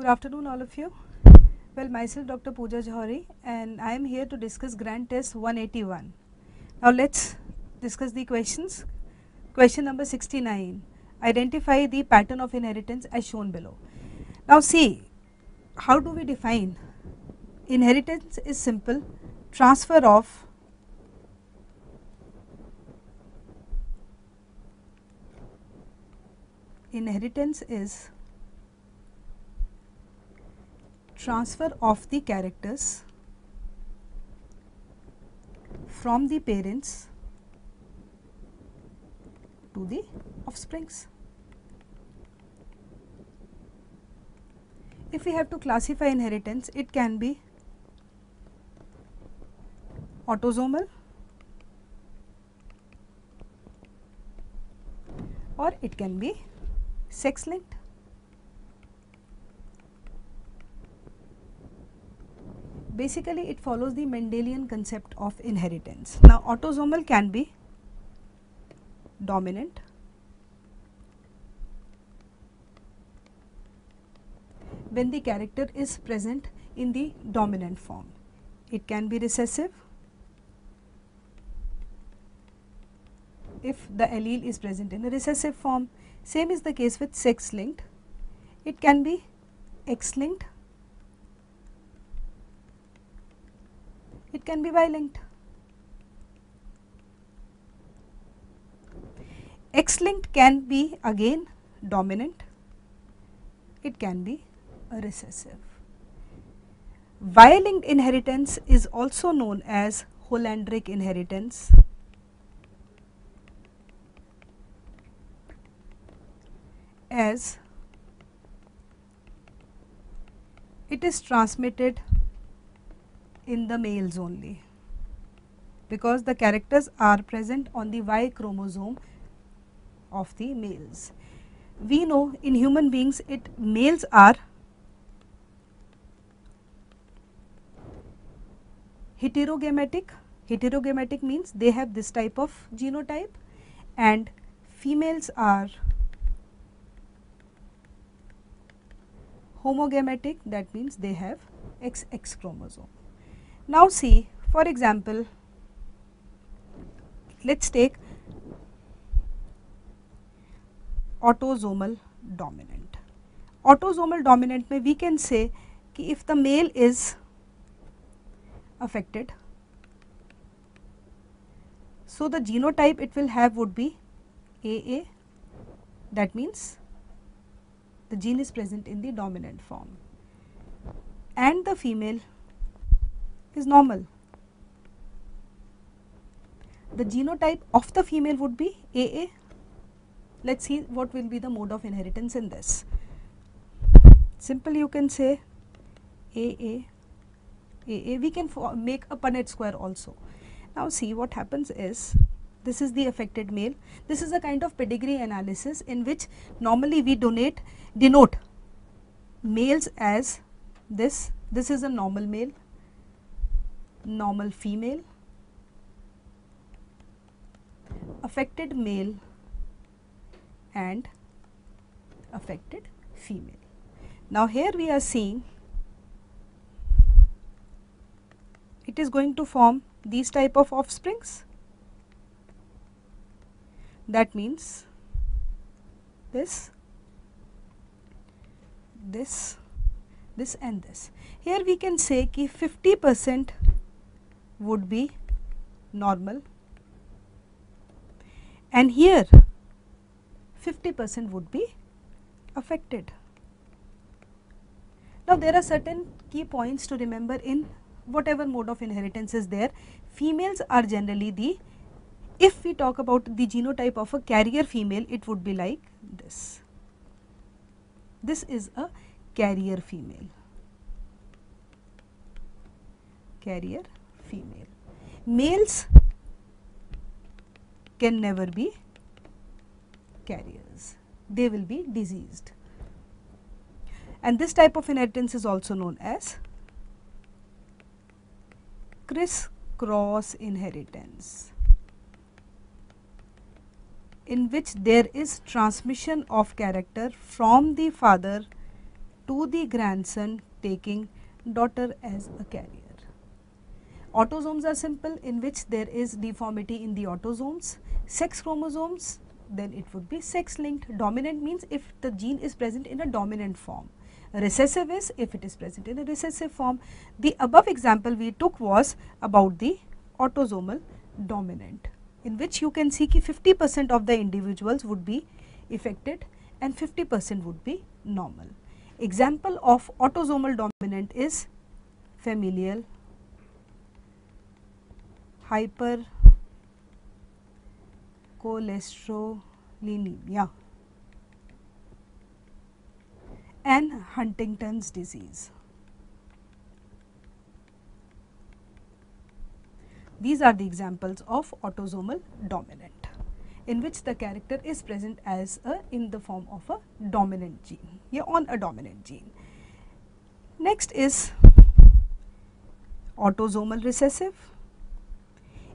Good afternoon all of you. Well, myself Dr. Pooja Johari and I am here to discuss Grand Test 181. Now let's discuss the questions. Question number 69. Identify the pattern of inheritance as shown below. Now see, how do we define? Inheritance is simple. Transfer of transfer of the characters from the parents to the offsprings. If we have to classify inheritance, it can be autosomal or it can be sex linked. Basically it follows the Mendelian concept of inheritance. Now autosomal can be dominant, when the character is present in the dominant form. It can be recessive if the allele is present in the recessive form. Same is the case with sex linked. It can be X linked, it can be Y linked. X linked can be again dominant, it can be a recessive. Y linked inheritance is also known as Hollandric inheritance, as it is transmitted in the males only, because the characters are present on the Y chromosome of the males. We know in human beings males are heterogametic. Heterogametic means they have this type of genotype, and females are homogametic, that means they have XX chromosome. Now see, for example, let's take autosomal dominant. Autosomal dominant mein we can say कि if the male is affected, so the genotype it will have would be AA, that means the gene is present in the dominant form, and the female is normal. The genotype of the female would be AA. Let's see what will be the mode of inheritance in this. Simple, you can say AA, AA. We can make a Punnett square also. Now see what happens is, this is the affected male. This is a kind of pedigree analysis in which normally we denote males as this. This is a normal male, normal female, affected male and affected female. Now here we are seeing it is going to form these type of offsprings. That means this and this. Here we can say कि 50% would be normal and here 50% would be affected. Now there are certain key points to remember in whatever mode of inheritance is there. Females are generally if we talk about the genotype of a carrier female, it would be like this. This is a carrier female. Carrier female. Males can never be carriers. They will be diseased. And this type of inheritance is also known as criss-cross inheritance, in which there is transmission of character from the father to the grandson, taking daughter as a carrier. Autosomes are simple, in which there is deformity in the autosomes. Sex chromosomes, then it would be sex linked. Dominant means if the gene is present in a dominant form. Recessive is if it is present in a recessive form. The above example we took was about the autosomal dominant, in which you can see ki 50% of the individuals would be affected and 50% would be normal. Example of autosomal dominant is familial hypercholesterolemia and Huntington's disease. These are the examples of autosomal dominant, in which the character is present as in the form of a dominant gene, on a dominant gene. Next is autosomal recessive.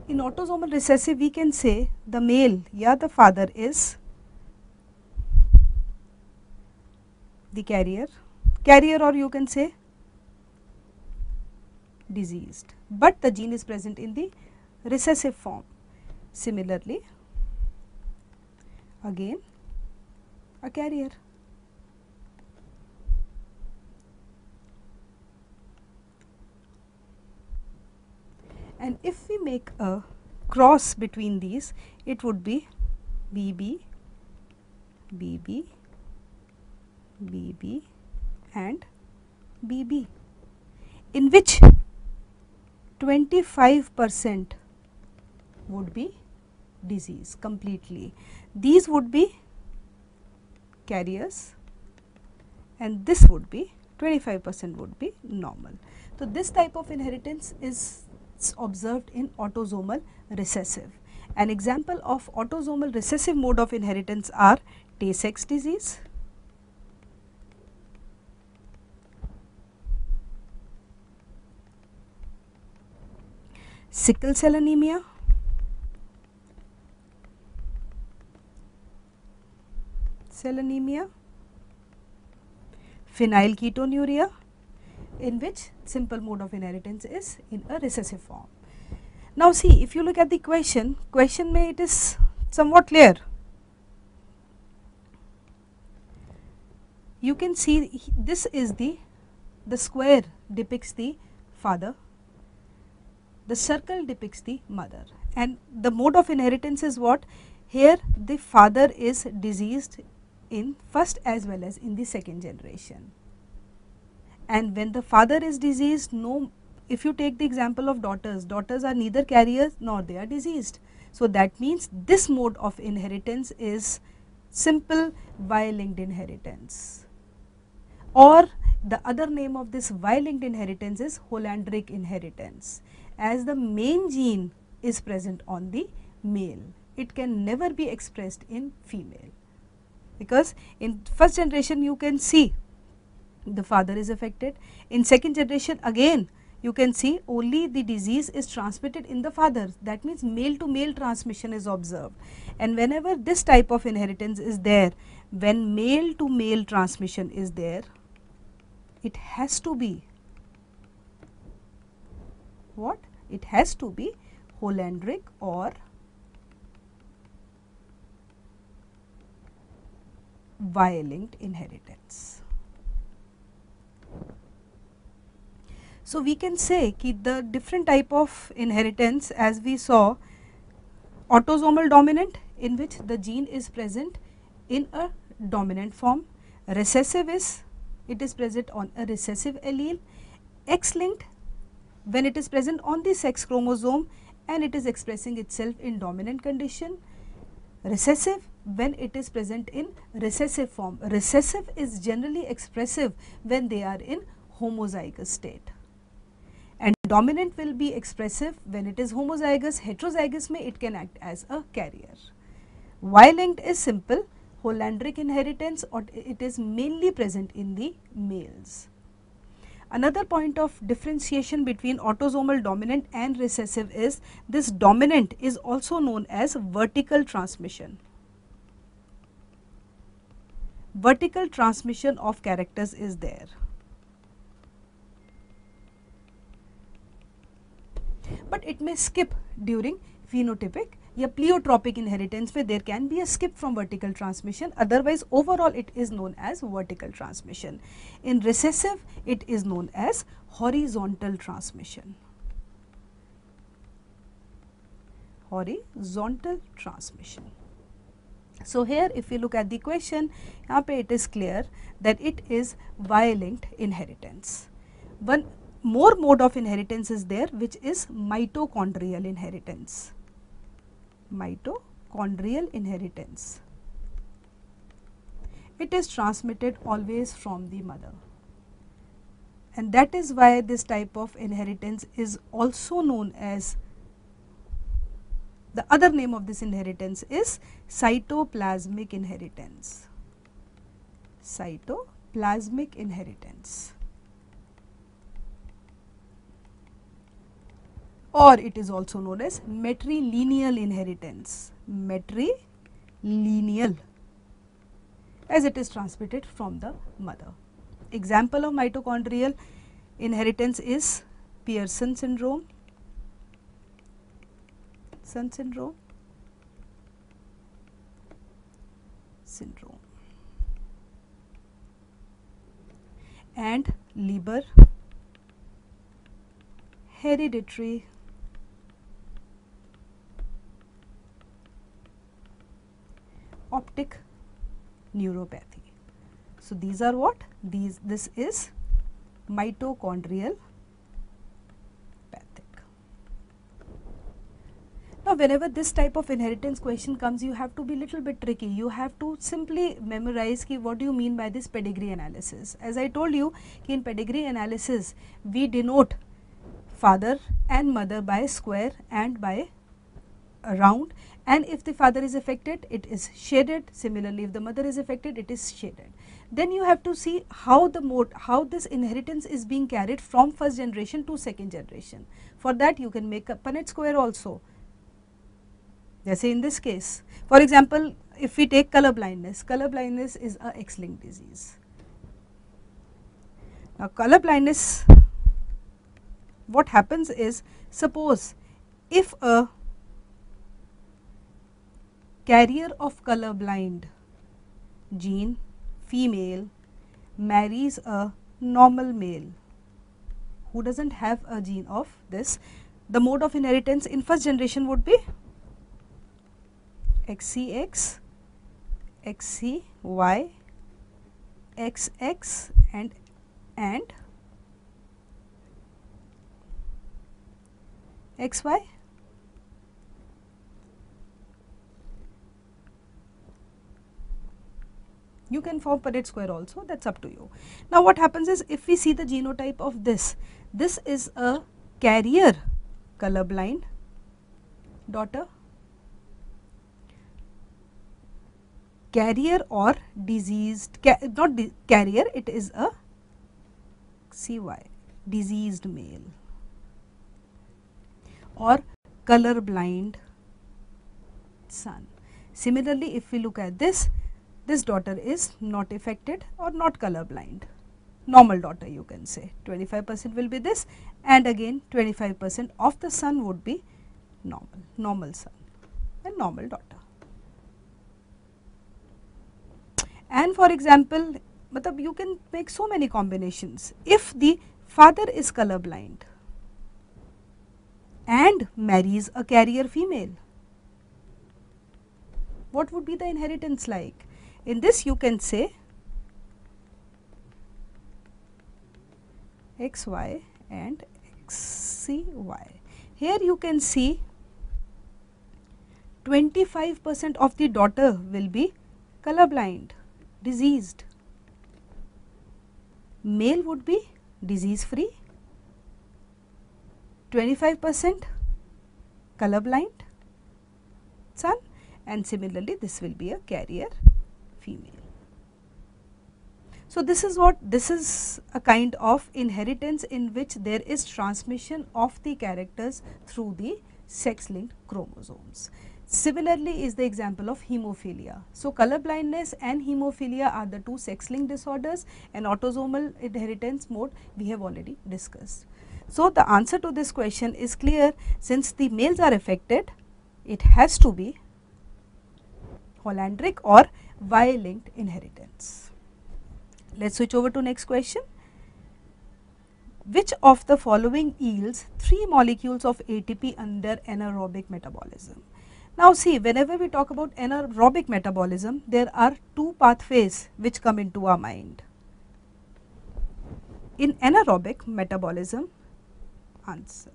In autosomal recessive, we can say the male, the father is the carrier, or you can say diseased, but the gene is present in the recessive form. Similarly, again a carrier. And if we make a cross between these, it would be BB, BB, BB and BB, in which 25% would be disease completely. These would be carriers and this would be 25% would be normal. So, this type of inheritance is observed in autosomal recessive. An example of autosomal recessive mode of inheritance are Tay-Sachs disease, sickle cell anemia, phenylketonuria, in which simple mode of inheritance is in a recessive form. Now see, if you look at the question may it is somewhat clear. You can see this is the square depicts the father, the circle depicts the mother, and the mode of inheritance is what? Here the father is diseased in first as well as in the second generation. And when the father is diseased, if you take the example of daughters are neither carriers nor they are diseased. So that means this mode of inheritance is simple Y-linked inheritance, or the other name of this Y-linked inheritance is Hollandric inheritance, as the main gene is present on the male. It can never be expressed in female, because in first generation you can see the father is affected. In second generation again you can see only the disease is transmitted in the father. That means male to male transmission is observed. And whenever this type of inheritance is there, when male to male transmission is there, it has to be what? It has to be Hollandric or Y-linked inheritance. So we can say that the different type of inheritance, as we saw, autosomal dominant, in which the gene is present in a dominant form. Recessive is, it is present on a recessive allele. X-linked, when it is present on the sex chromosome and it is expressing itself in dominant condition. Recessive, when it is present in recessive form. Recessive is generally expressive when they are in homozygous state, and dominant will be expressive when it is homozygous. Heterozygous may it can act as a carrier. Y-linked is simple Hollandric inheritance, or it is mainly present in the males. Another point of differentiation between autosomal dominant and recessive is this dominant is also known as vertical transmission. vertical transmission of characters is there. But it may skip during phenotypic या pleiotropic inheritance में there can be a skip from vertical transmission, otherwise overall it is known as vertical transmission. In recessive it is known as horizontal transmission. Horizontal transmission. So here if you look at the question, यहाँ पे it is clear that it is Y-linked inheritance. One more mode of inheritance is there, which is mitochondrial inheritance. Mitochondrial inheritance. It is transmitted always from the mother, and that is why this type of inheritance is also known as, the other name of this inheritance is cytoplasmic inheritance. Cytoplasmic inheritance. Or it is also known as matrilineal inheritance. Matrilineal, as it is transmitted from the mother. Example of mitochondrial inheritance is Pearson syndrome, and Leber hereditary optic neuropathy. So these are what? This is mitochondrial pathic. Now whenever this type of inheritance question comes, you have to be little bit tricky. You have to simply memorize ki what do you mean by this pedigree analysis. As I told you, ki in pedigree analysis we denote father and mother by square and by round, and if the father is affected it is shaded. Similarly, if the mother is affected it is shaded. Then you have to see how this inheritance is being carried from first generation to second generation. For that you can make a Punnett square also. जैसे in this case, for example, if we take color blindness is a X-linked disease. Now color blindness, what happens is, suppose if a carrier of color blind gene, female, marries a normal male who doesn't have a gene of this, the mode of inheritance in first generation would be XCX, XCY, XX and XY. You can form Punnett square also, that's up to you. Now what happens is, if we see the genotype of this is a carrier colorblind daughter, carrier or diseased, carrier, it is a CY, diseased male, or color blind son. Similarly, if we look at this daughter is not affected or not color blind, normal daughter you can say, 25% will be this, and again 25% of the son would be normal son and normal daughter. And for example, you can make so many combinations. If the father is color blind and marries a carrier female, what would be the inheritance like? In this you can say XY and XCY. Here you can see 25% of the daughter will be color blind, diseased. Male would be disease free, 25% color blind son, and similarly this will be a carrier female. So this is a kind of inheritance in which there is transmission of the characters through the sex linked chromosomes. Similarly is the example of hemophilia. So, color blindness and hemophilia are the two sex-linked disorders, and autosomal inheritance mode we have already discussed. So, the answer to this question is clear. Since the males are affected, it has to be Hollandric or Y-linked inheritance. Let us switch over to next question. Which of the following yields 3 molecules of ATP under anaerobic metabolism? Now see, whenever we talk about anaerobic metabolism, there are two pathways which come into our mind. In anaerobic metabolism, answer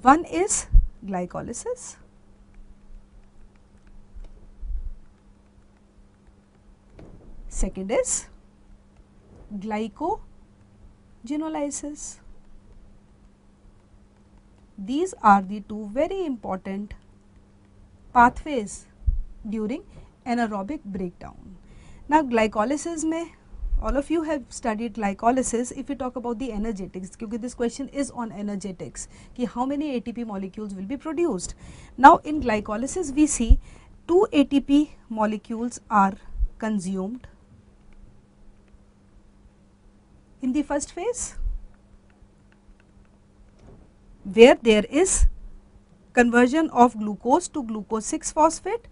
one is glycolysis, second is glycogenolysis. These are the two very important pathways during anaerobic breakdown. Now glycolysis mein, all of you have studied glycolysis. If we talk about the energetics, because this question is on energetics, ki how many ATP molecules will be produced. Now in glycolysis we see 2 ATP molecules are consumed in the first phase, where there is conversion of glucose to glucose 6-phosphate,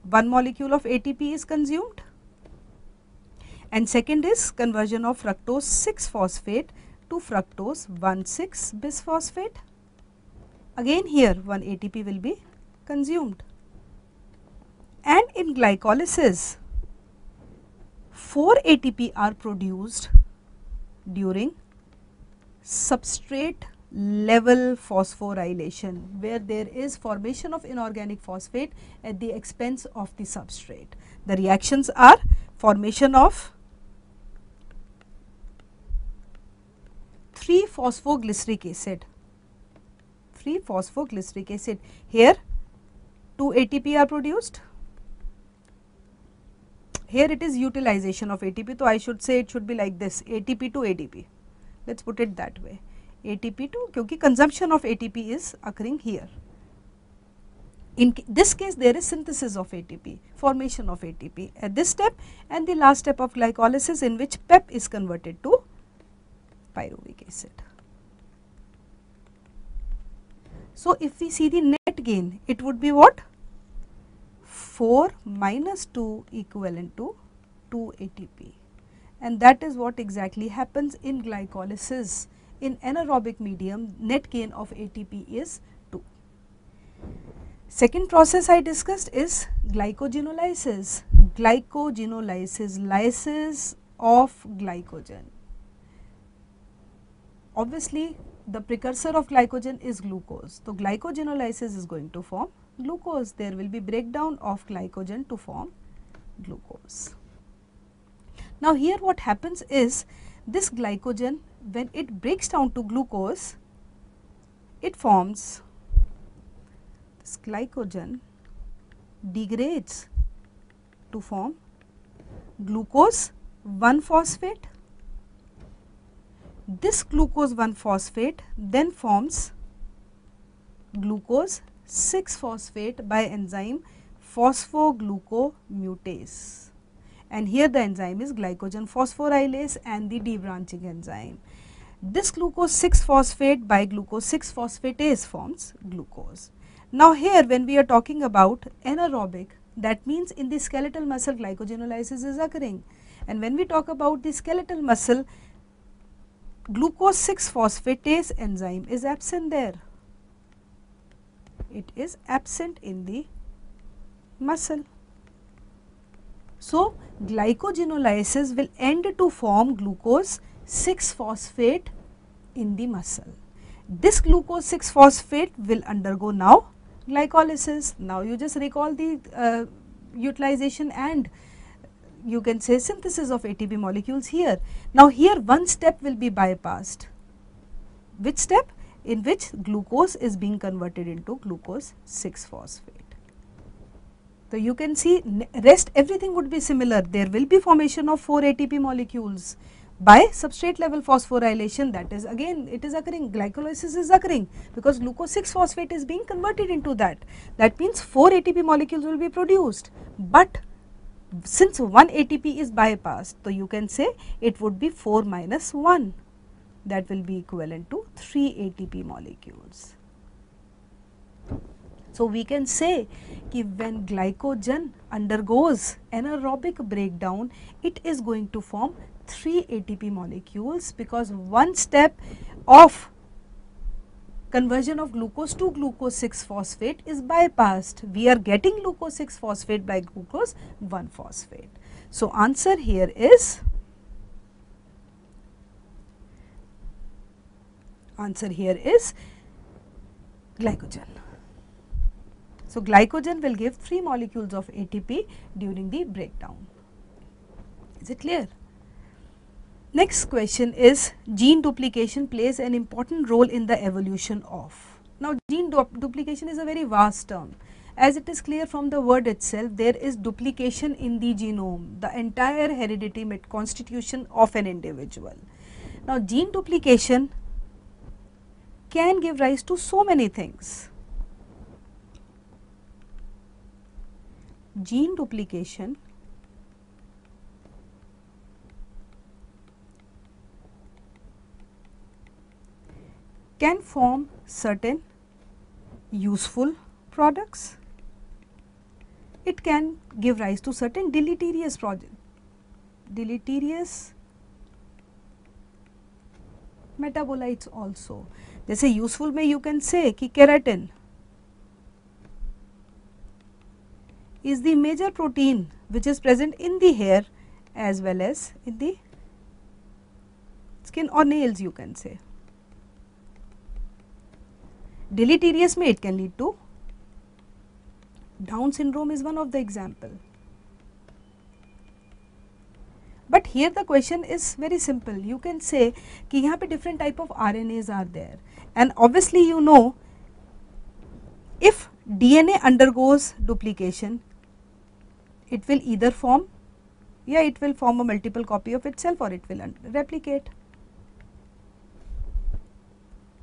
1 molecule of ATP is consumed, and second is conversion of fructose 6-phosphate to fructose 1,6-bisphosphate. Again here 1 ATP will be consumed, and in glycolysis 4 ATP are produced during substrate level phosphorylation, where there is formation of inorganic phosphate at the expense of the substrate. The reactions are formation of 3-phosphoglyceric acid. 3-phosphoglyceric acid. Here 2 ATP are produced. Here it is utilization of ATP, so I should say it should be like this, ATP to ADP. Let us put it that way. ATP to, क्योंकि consumption of ATP is occurring here. In this case there is synthesis of ATP, formation of ATP at this step, and the last step of glycolysis in which PEP is converted to pyruvic acid. So if we see the net gain, it would be what? 4 minus 2 equivalent to 2 ATP, and that is what exactly happens in glycolysis. In anaerobic medium, net gain of ATP is 2. Second process I discussed is glycogenolysis. Glycogenolysis, lysis of glycogen. Obviously the precursor of glycogen is glucose, so glycogenolysis is going to form glucose. There will be breakdown of glycogen to form glucose. Now here what happens is, this glycogen, when it breaks down to glucose, it forms, this glycogen degrades to form glucose 1-phosphate. This glucose 1-phosphate then forms glucose 6-phosphate by enzyme phosphoglucomutase, and here the enzyme is glycogen phosphorylase and the debranching enzyme. This glucose 6-phosphate by glucose 6-phosphatase forms glucose. Now here when we are talking about anaerobic, that means in the skeletal muscle glycogenolysis is occurring, and when we talk about the skeletal muscle, glucose 6-phosphatase enzyme is absent there. It is absent in the muscle. So glycogenolysis will end to form glucose 6-phosphate in the muscle. This glucose 6-phosphate will undergo now glycolysis. Now you just recall the utilization and you can say synthesis of ATP molecules here. Now here one step will be bypassed. Which step? In which glucose is being converted into glucose 6-phosphate. So you can see rest everything would be similar. There will be formation of 4 ATP molecules, by substrate level phosphorylation, that is again it is occurring, glycolysis is occurring because glucose 6 phosphate is being converted into that. That means 4 ATP molecules will be produced, but since 1 ATP is bypassed, so you can say it would be 4 minus 1, that will be equivalent to 3 ATP molecules. So we can say that when glycogen undergoes anaerobic breakdown, it is going to form 3 ATP molecules because one step of conversion of glucose to glucose 6 phosphate is bypassed. We are getting glucose 6 phosphate by glucose 1 phosphate. So answer here is glycogen. So glycogen will give 3 molecules of ATP during the breakdown. Is it clear? Next question is, gene duplication plays an important role in the evolution of. Now gene duplication is a very vast term. As it is clear from the word itself, there is duplication in the genome, the entire heredity constitution of an individual. Now gene duplication can give rise to so many things. Gene duplication can form certain useful products. It can give rise to certain deleterious metabolites also. जैसे useful में you can say कि keratin is the major protein which is present in the hair as well as in the skin or nails, you can say. Deleterious में it can lead to Down syndrome is one of the example. But here the question is very simple. You can say कि यहाँ पे different type of RNAs are there, and obviously you know if DNA undergoes duplication, it will either form, it will form a multiple copy of itself, or it will replicate,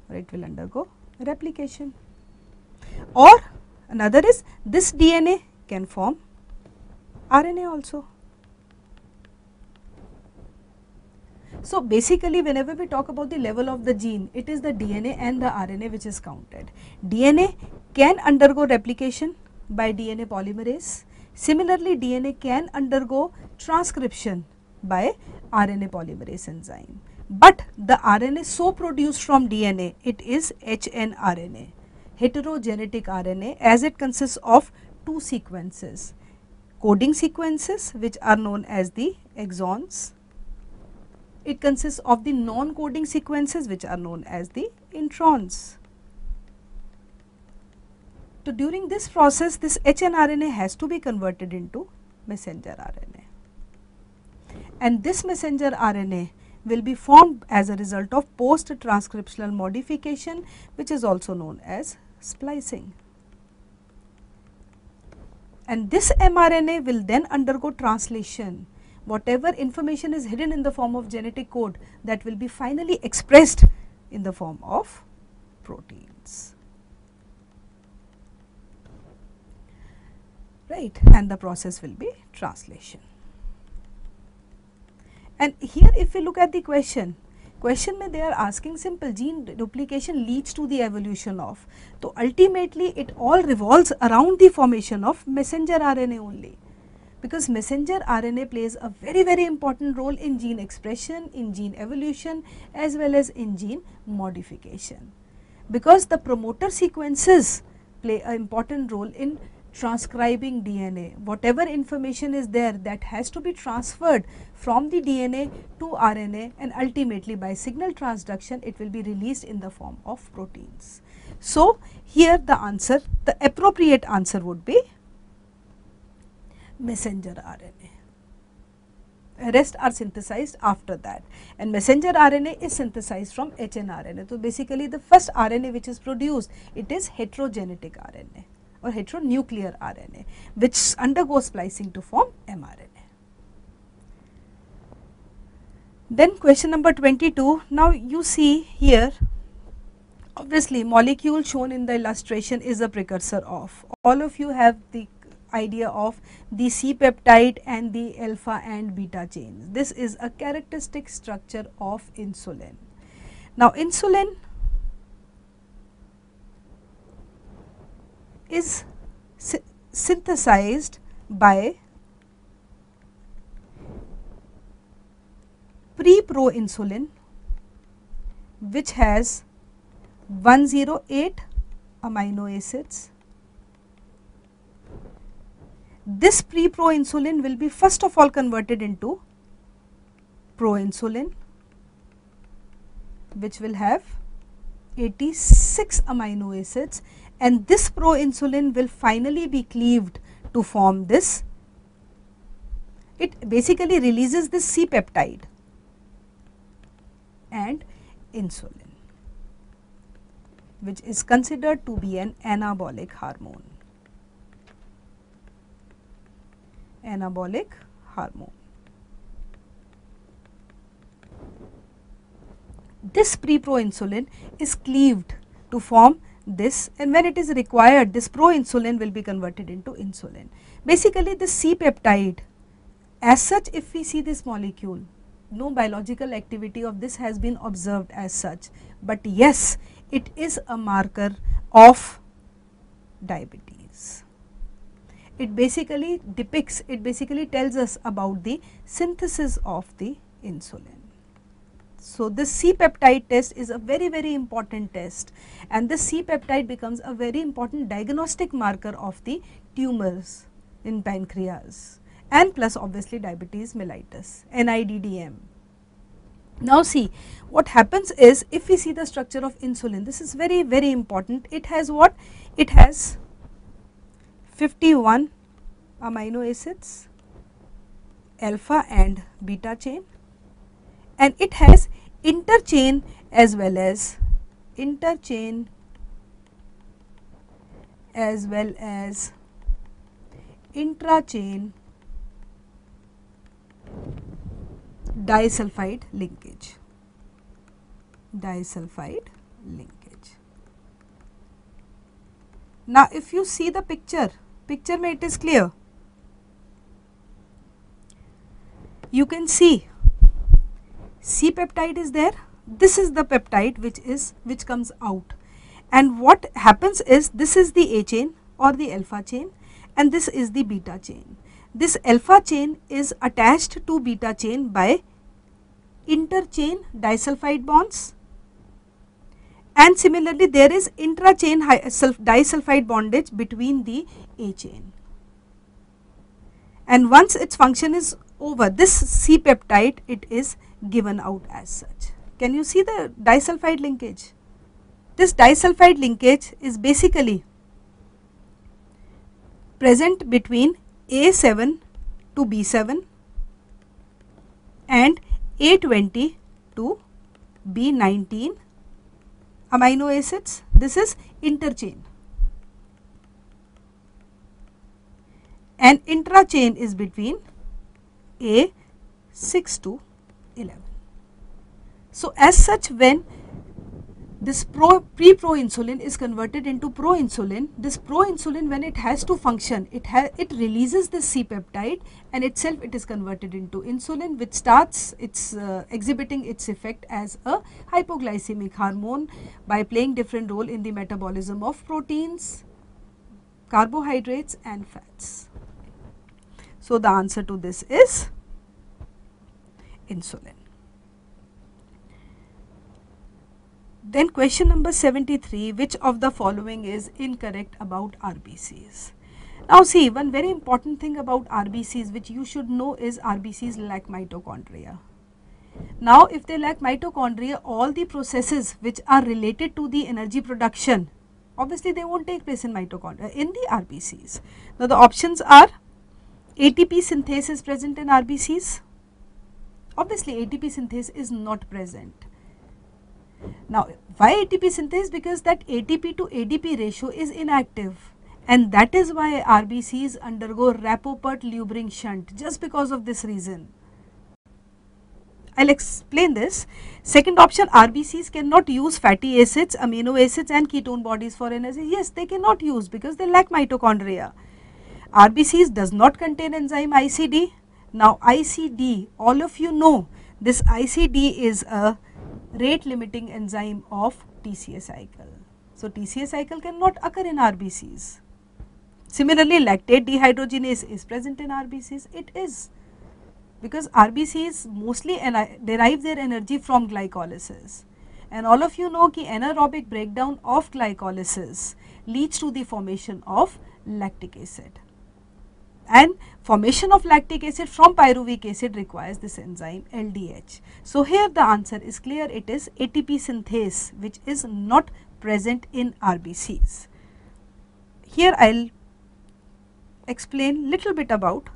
or it will undergo replication. Or another is this DNA can form RNA also. So basically whenever we talk about the level of the gene, it is the DNA and the RNA which is counted. DNA can undergo replication by DNA polymerase. Similarly, DNA can undergo transcription by RNA polymerase enzyme. But the RNA so produced from DNA, it is hnRNA, heterogenetic RNA, as it consists of two sequences, coding sequences which are known as the exons. It consists of the non-coding sequences which are known as the introns. So during this process, this hnRNA has to be converted into messenger RNA, and this messenger RNA will be formed as a result of post-transcriptional modification, which is also known as splicing. And this mRNA will then undergo translation. Whatever information is hidden in the form of genetic code, that will be finally expressed in the form of proteins. Right, and the process will be translation. And here if we look at the question mein they are asking simple, gene duplication leads to the evolution of. So ultimately it all revolves around the formation of messenger RNA only, because messenger RNA plays a very important role in gene expression, in gene evolution, as well as in gene modification, because the promoter sequences play an important role in transcribing DNA. Whatever information is there, that has to be transferred from the DNA to RNA, and ultimately by signal transduction it will be released in the form of proteins. So here the answer, the appropriate answer would be messenger RNA. Rest are synthesized after that, and messenger RNA is synthesized from hnRNA. So basically the first RNA which is produced, it is heterogenetic RNA or heteronuclear RNA, which undergoes splicing to form mRNA. Then question number 22. Now you see here, obviously molecule shown in the illustration is a precursor of. All of you have the idea of the C peptide and the alpha and beta chains. This is a characteristic structure of insulin. Now insulin is synthesized by pre-proinsulin, which has 108 amino acids. This pre-proinsulin will be first of all converted into proinsulin, which will have 86 amino acids, and this proinsulin will finally be cleaved to form this. It basically releases this C peptide and insulin, which is considered to be an anabolic hormone. Anabolic hormone. This pre-proinsulin is cleaved to form this, and when it is required, this proinsulin will be converted into insulin. Basically, the C peptide, as such, if we see this molecule, no biological activity of this has been observed as such, but yes, it is a marker of diabetes. It basically depicts, it basically tells us about the synthesis of the insulin. So this C peptide test is a very important test, and the C peptide becomes a very important diagnostic marker of the tumors in pancreas, and plus obviously diabetes mellitus, NIDDM. Now see, what happens is, if we see the structure of insulin, this is very important. It has what? It has 51 amino acids, alpha and beta chain, and it has interchain as well as intrachain disulfide linkage. Now if you see the picture mein it is clear. You can see C peptide is there. This is the peptide which comes out, and what happens is, this is the A chain or the alpha chain, and this is the beta chain. This alpha chain is attached to beta chain by interchain disulfide bonds, and similarly there is intrachain disulfide bondage between the A chain. And once its function is over, this C peptide, it is given out as such. Can you see the disulfide linkage? This disulfide linkage is basically present between A7 to B7 and A20 to B19 amino acids. This is interchain, and intrachain is between A6 to 11. So as such, when this pre-proinsulin is converted into proinsulin, this proinsulin, when it has to function, it releases this C peptide, and itself it is converted into insulin, which starts exhibiting its effect as a hypoglycemic hormone by playing different role in the metabolism of proteins, carbohydrates and fats. So the answer to this is insulin. Then question number 73, which of the following is incorrect about RBCs? Now see, one very important thing about RBCs which you should know is RBCs lack mitochondria. Now if they lack mitochondria, all the processes which are related to the energy production, obviously they won't take place in mitochondria, in the RBCs. Now the options are ATP synthase is present in RBCs. Obviously ATP synthase is not present. Now why ATP synthase? Because that ATP to ADP ratio is inactive, and that is why RBCs undergo Rapoport-Lubring shunt, just because of this reason. I'll explain this. Second option, RBCs cannot use fatty acids, amino acids and ketone bodies for energy. Yes, they cannot use because they lack mitochondria. RBCs does not contain enzyme ICD. Now ICD, all of you know, this ICD is a rate limiting enzyme of TCA cycle. So TCA cycle cannot occur in RBCs. Similarly, lactate dehydrogenase is present in RBCs. It is, because RBCs mostly derive their energy from glycolysis. And all of you know that anaerobic breakdown of glycolysis leads to the formation of lactic acid. And formation of lactic acid from pyruvic acid requires this enzyme LDH. So here the answer is clear, it is ATP synthase which is not present in RBCs. Here I will explain little bit about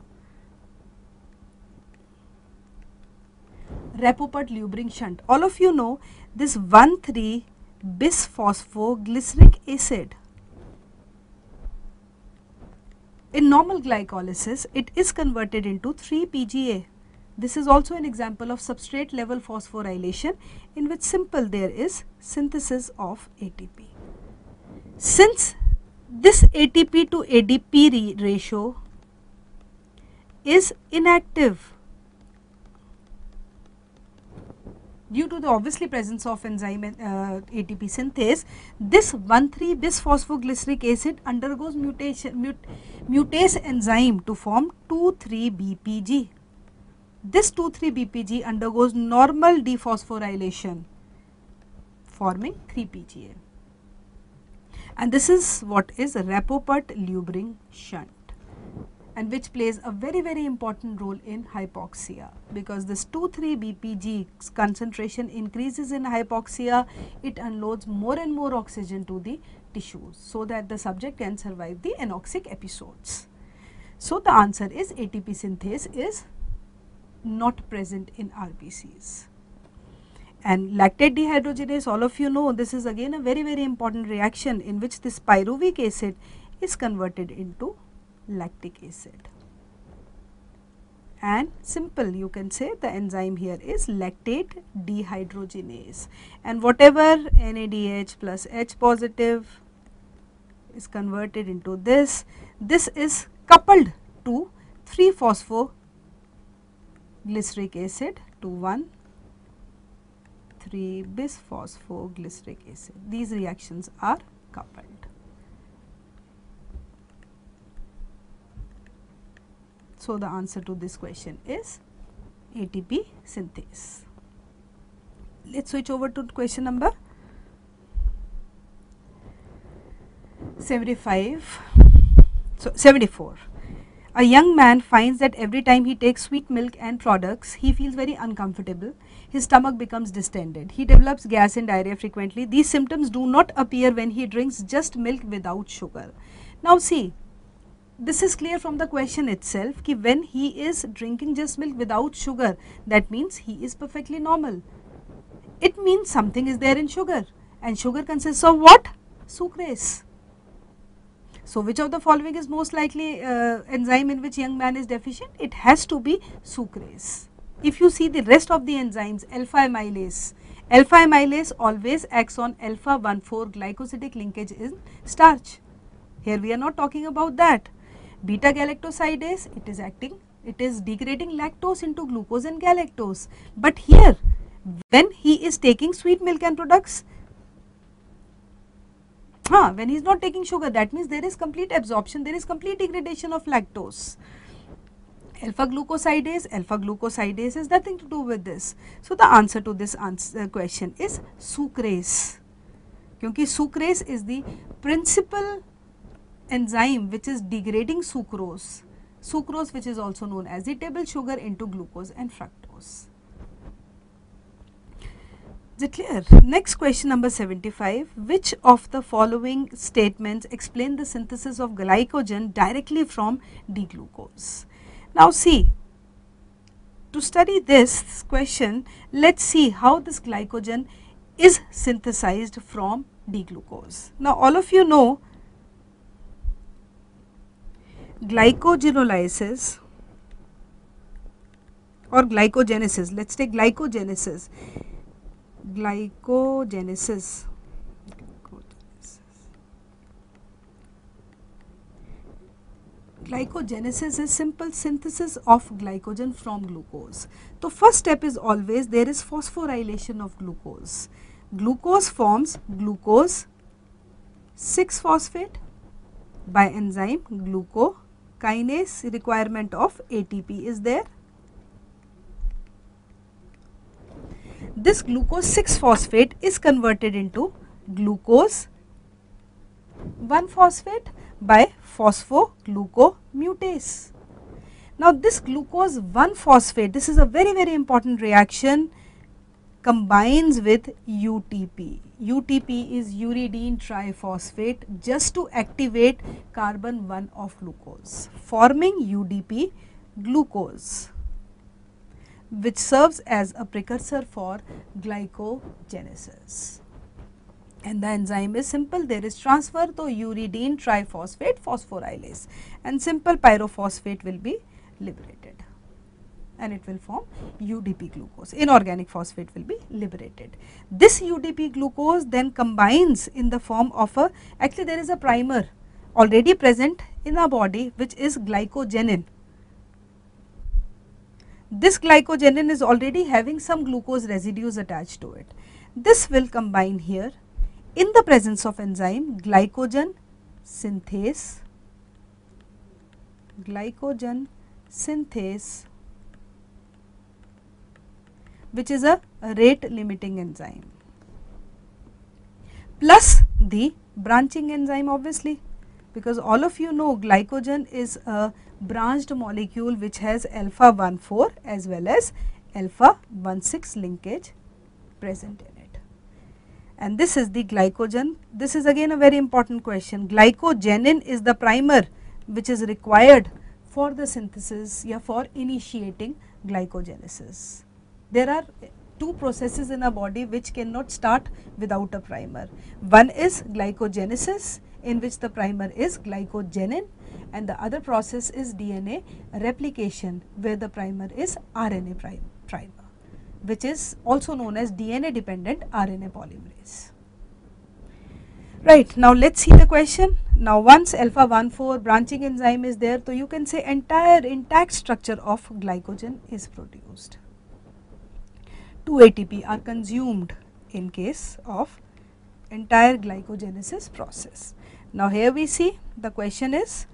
Rapoport-Lubring shunt. All of you know this 1,3-bisphosphoglyceric acid. In normal glycolysis, it is converted into 3-PGA. This is also an example of substrate level phosphorylation in which simple there is synthesis of ATP. Since this ATP to ADP ratio is inactive due to the obviously presence of enzyme ATP synthase, this 1,3-bisphosphoglyceric acid undergoes mutase enzyme to form 2,3-BPG. This 2,3-BPG undergoes normal dephosphorylation forming 3-PGA. And this is what is Rapoport-Lubring shunt, and which plays a very important role in hypoxia, because this 2,3-BPG concentration increases in hypoxia, it unloads more and more oxygen to the tissues so that the subject can survive the anoxic episodes. So the answer is ATP synthase is not present in RBCs. And lactate dehydrogenase, all of you know, this is again a very important reaction in which this pyruvic acid is converted into lactic acid. And simple, you can say the enzyme here is lactate dehydrogenase, and whatever NADH plus H positive is converted into this is coupled to 3-phosphoglyceric acid to 1,3-bisphosphoglyceric acid. These reactions are coupled. So the answer to this question is ATP synthase. Let's switch over to question number 74. A young man finds that every time he takes sweet milk and products, he feels very uncomfortable. His stomach becomes distended. He develops gas and diarrhea frequently. These symptoms do not appear when he drinks just milk without sugar. Now see, this is clear from the question itself that when he is drinking just milk without sugar, that means he is perfectly normal. It means something is there in sugar, and sugar consists of what? Sucrase. So which of the following is most likely enzyme in which young man is deficient? It has to be sucrase. If you see the rest of the enzymes, alpha amylase always acts on alpha 1,4 glycosidic linkage in starch. Here we are not talking about that. Beta galactosidase, it is degrading lactose into glucose and galactose. But here, when he is taking sweet milk and products, when he is not taking sugar, that means there is complete absorption, there is complete degradation of lactose. Alpha glucosidase has nothing to do with this. So the answer to this question is sucrase, because sucrase is the principal enzyme which is degrading sucrose, which is also known as the table sugar, into glucose and fructose. Is it clear? Next question number 75. Which of the following statements explain the synthesis of glycogen directly from D-glucose? Now see, to study this question, let's see how this glycogen is synthesized from D-glucose. Now all of you know glycogenolysis, or glycogenesis. Let's take glycogenesis. Glycogenesis. Glycogenesis is simple synthesis of glycogen from glucose. So first step is always there is phosphorylation of glucose. Glucose forms glucose 6-phosphate by enzyme glucokinase. Requirement of ATP is there. This glucose 6-phosphate is converted into glucose 1-phosphate by phosphoglucomutase. Now this glucose 1-phosphate, this is a very important reaction, combines with UTP. UTP is uridine triphosphate, just to activate carbon 1 of glucose, forming UDP glucose, which serves as a precursor for glycogenesis. And the enzyme is simple, there is transfer to uridine triphosphate phosphorylase, and simple pyrophosphate will be liberated and it will form UDP glucose. Inorganic phosphate will be liberated. This UDP glucose then combines in the form of a, actually there is a primer already present in our body which is glycogenin. This glycogenin is already having some glucose residues attached to it. This will combine here in the presence of enzyme glycogen synthase, which is a rate limiting enzyme, plus the branching enzyme, obviously, because all of you know glycogen is a branched molecule which has alpha 1,4 as well as alpha 1,6 linkage present in it. And this is the glycogen. This is again a very important question. Glycogenin is the primer which is required for the synthesis, for initiating glycogenesis. There are two processes in a body which cannot start without a primer. One is glycogenesis, in which the primer is glycogenin, and the other process is DNA replication, where the primer is RNA primer, which is also known as DNA dependent RNA polymerase. Right, now let us see the question. Now once alpha 1,4 branching enzyme is there, so you can say entire intact structure of glycogen is produced. 2 ATP are consumed in case of entire glycogenesis process. Now here we see the question is,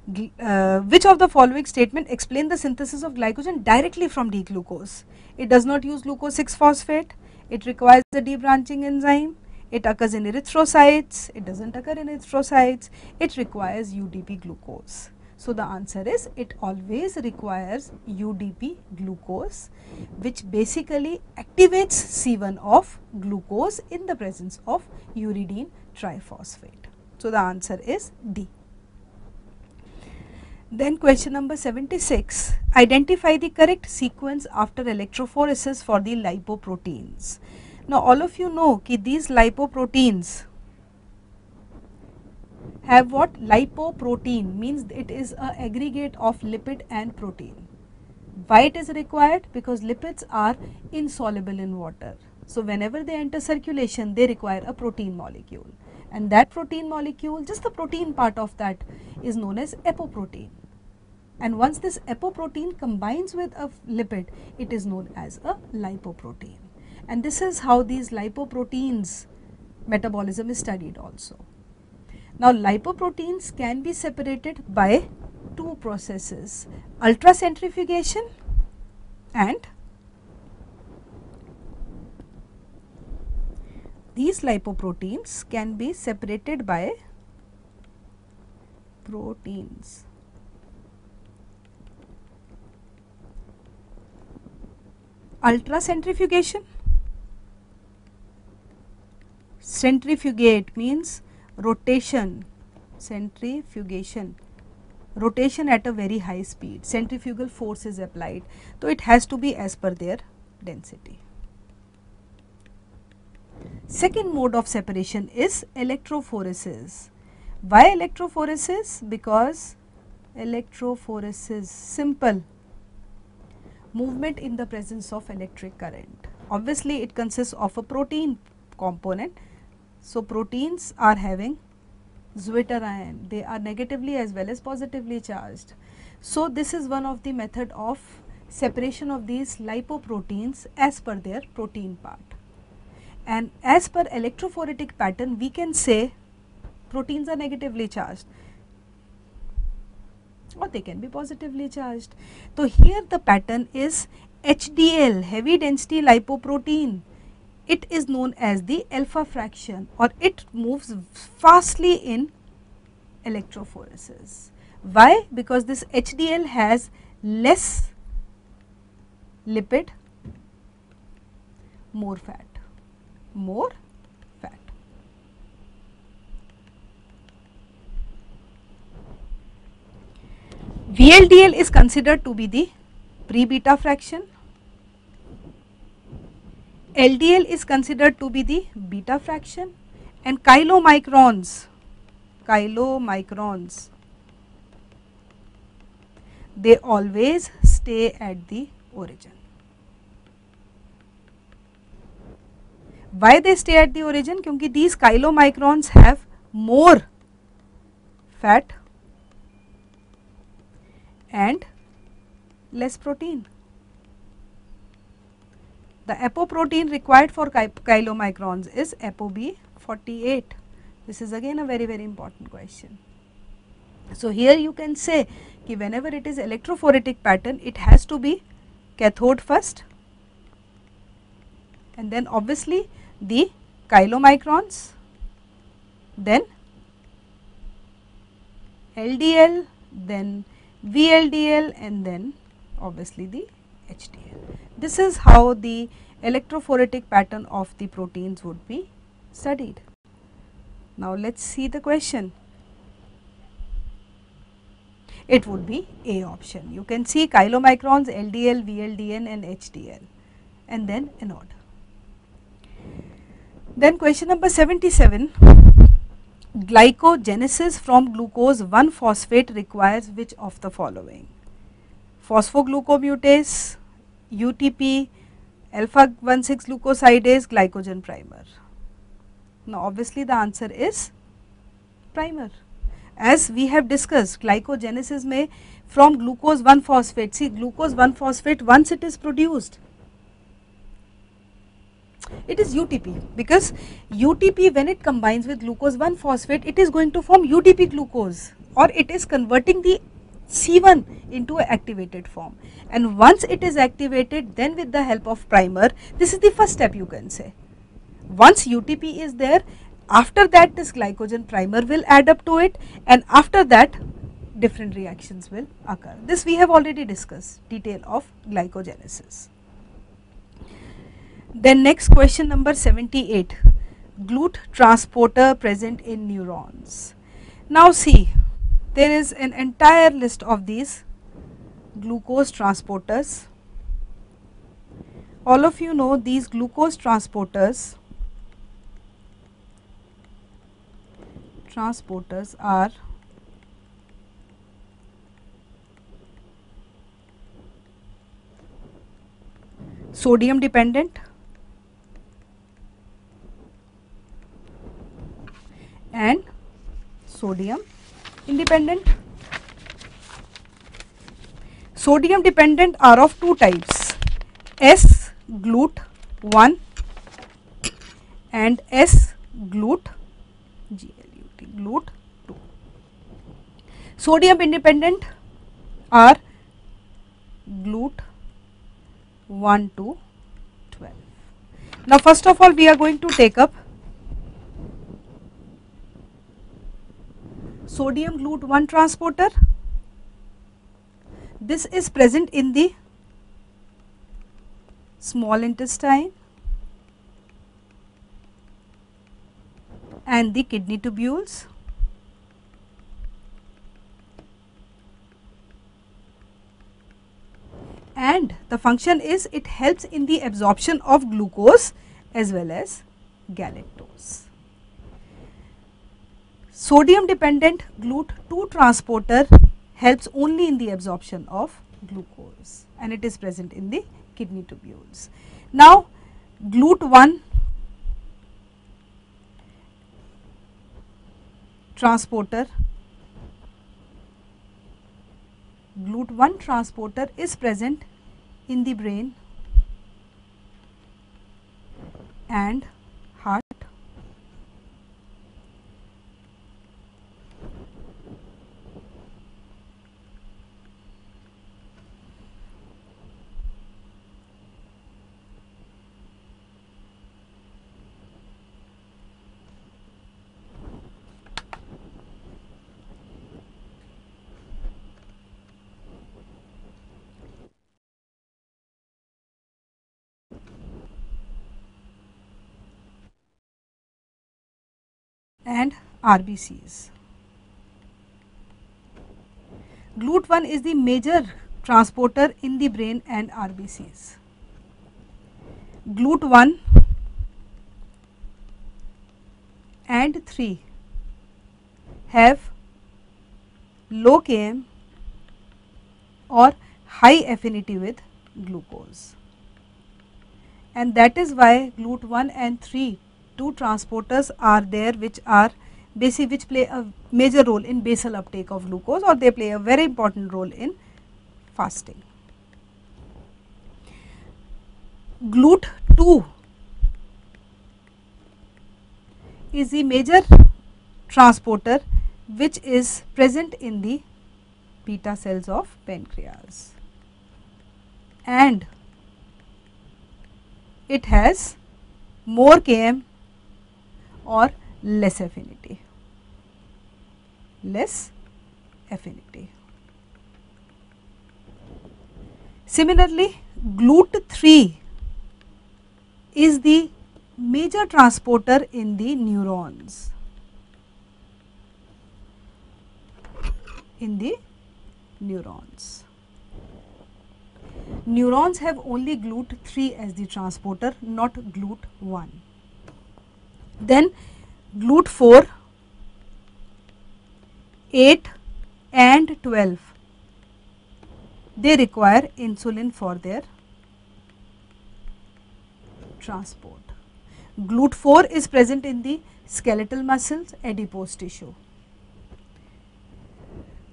which of the following statement explain the synthesis of glycogen directly from D-glucose? It does not use glucose 6-phosphate, it requires a debranching enzyme, it occurs in erythrocytes, it does not occur in erythrocytes, it requires UDP glucose. So the answer is it always requires UDP glucose, which basically activates C1 of glucose in the presence of uridine triphosphate. So the answer is D. Then question number 76, identify the correct sequence after electrophoresis for the lipoproteins. Now all of you know that these lipoproteins have what? Lipoprotein means it is an aggregate of lipid and protein. Why it is required? Because lipids are insoluble in water. So whenever they enter circulation, they require a protein molecule, and that protein molecule, just the protein part of that, is known as apoprotein. And once this apoprotein combines with a lipid, it is known as a lipoprotein. And this is how these lipoproteins metabolism is studied also. Now lipoproteins can be separated by two processes, ultracentrifugation and these lipoproteins can be separated by proteins. Ultracentrifugation, centrifugate means rotation, centrifugation, rotation at a very high speed, centrifugal force is applied, so it has to be as per their density. Second mode of separation is electrophoresis. Why electrophoresis? Because electrophoresis, simple, movement in the presence of electric current. Obviously it consists of a protein component. So proteins are having Zwitter ion, they are negatively as well as positively charged. So this is one of the method of separation of these lipoproteins as per their protein part. And as per electrophoretic pattern, we can say proteins are negatively charged or they can be positively charged. So here the pattern is HDL, heavy density lipoprotein. It is known as the alpha fraction, or it moves fastly in electrophoresis. Why? Because this HDL has less lipid, more fat, more fat. VLDL is considered to be the pre-beta fraction. LDL is considered to be the beta fraction, and chylomicrons, they always stay at the origin. Why they stay at the origin? Because these chylomicrons have more fat and less protein. The apoprotein required for chylomicrons is ApoB48. This is again a very important question. So here you can say कि whenever it is electrophoretic pattern, it has to be cathode first, and then obviously the chylomicrons, then LDL, then VLDL, and then obviously the HDL. This is how the electrophoretic pattern of the proteins would be studied. Now let us see the question. It would be A option. You can see chylomicrons, LDL, VLDN and HDL, and then anode. Then question number 77. Glycogenesis from glucose 1-phosphate requires which of the following? Phosphoglucomutase, UTP, alpha-1,6 glucosidase, glycogen primer. Now obviously the answer is primer. As we have discussed, glycogenesis may from glucose 1-phosphate. See, glucose 1-phosphate, once it is produced, it is UTP, because UTP when it combines with glucose 1-phosphate, it is going to form UDP glucose, or it is converting the C1 into an activated form. And once it is activated, then with the help of primer, this is the first step you can say. Once UTP is there, after that this glycogen primer will add up to it, and after that different reactions will occur. This we have already discussed, detail of glycogenesis. Then next question number 78, GLUT transporter present in neurons. Now see, there is an entire list of these glucose transporters. All of you know these glucose transporters are sodium dependent and sodium independent. Sodium dependent are of two types, S-GLUT1 and S-GLUT, GLUT2. Sodium independent are GLUT1 to 12. Now first of all we are going to take up sodium GLUT1 transporter. This is present in the small intestine and the kidney tubules. And the function is it helps in the absorption of glucose as well as galactose. Sodium dependent GLUT2 transporter helps only in the absorption of glucose, and it is present in the kidney tubules. Now GLUT1 transporter, GLUT1 transporter is present in the brain and heart. And RBCs. GLUT1 is the major transporter in the brain and RBCs. GLUT1 and 3 have low Km or high affinity with glucose, and that is why GLUT1 and 3 two transporters are there which play a major role in basal uptake of glucose, or they play a very important role in fasting. GLUT2 is the major transporter which is present in the beta cells of pancreas, and it has more Km or less affinity. Similarly, GLUT3 is the major transporter in the neurons. Neurons have only GLUT3 as the transporter, not GLUT1. Then GLUT4, 8 and 12, they require insulin for their transport. GLUT4 is present in the skeletal muscles, adipose tissue.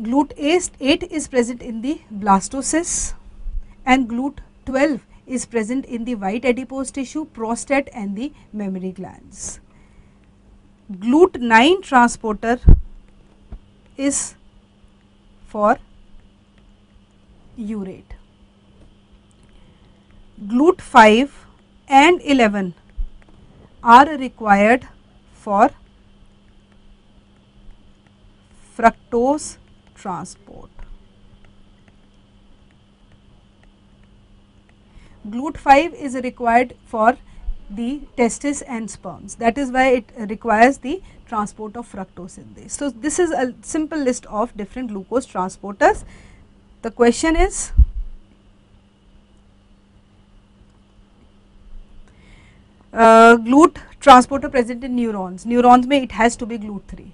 GLUT8 is present in the blastocysts, and GLUT12 is present in the white adipose tissue, prostate and the mammary glands. GLUT9 transporter is for urate. GLUT5 and 11 are required for fructose transport. GLUT5 is required for the testes and sperms, that is why it requires the transport of fructose in this. So this is a simple list of different glucose transporters. The question is, GLUT transporter present in neurons में it has to be GLUT3.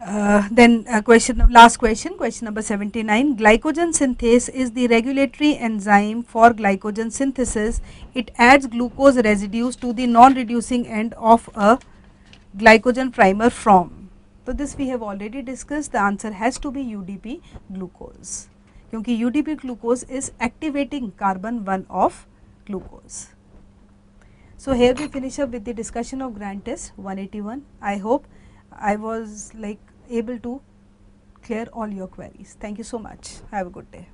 Last question number 79. Glycogen synthase is the regulatory enzyme for glycogen synthesis. It adds glucose residues to the non-reducing end of a glycogen primer from. So this we have already discussed. The answer has to be UDP glucose, क्योंकि UDP glucose is activating carbon 1 of glucose. So here we finish up with the discussion of grand test 181. I hope I was able to clear all your queries. Thank you so much. Have a good day.